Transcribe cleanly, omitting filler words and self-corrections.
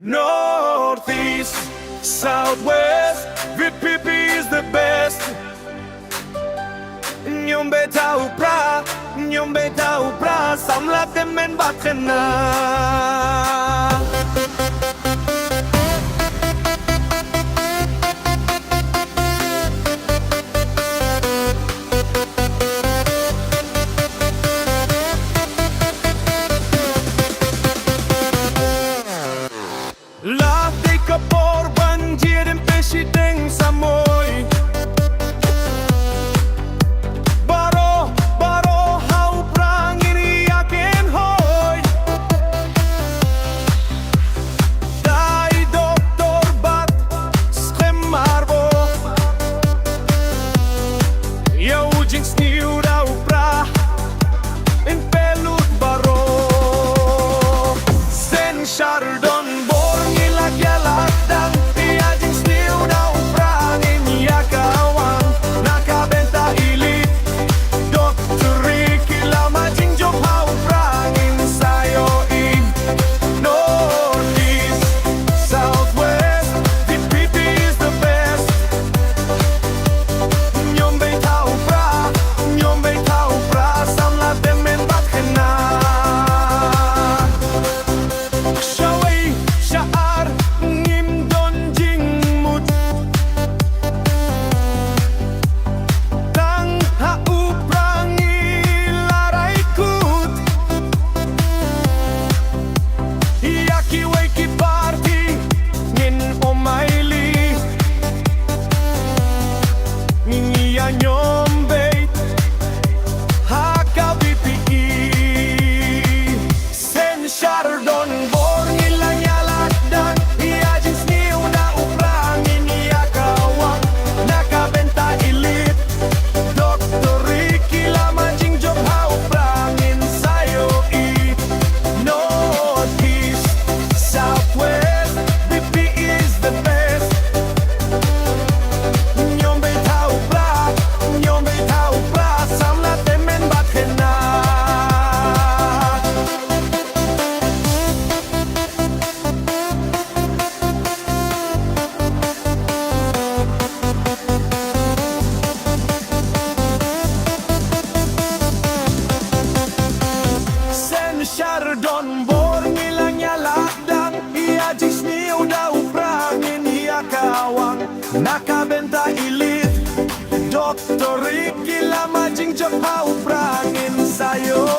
Northeast, Southwest, VPP is the best. Ñiom betaw prah, samlat temen batkena. Laat ik kapor banjir en presideng samoy. Baro hau prang ini yakin hoy. Dai doktor bat schemarbo. Yo jinx nieuw dau prah in pelut baro. Sen chardon Ñiom beit haka VPP sen chardon bor ngilang yalak dan ia jeans new na uprang ini akawang nakabenta ilit Dr. Ricky lamajing job ha uprangin sayo i Northeast Southwest VPP is the best. Chardon bor ngilang yalakdang ia jis ni udah uprangin ia kawang nakabenta ilit Dr. Ricky lamajing job ha uprangin sayo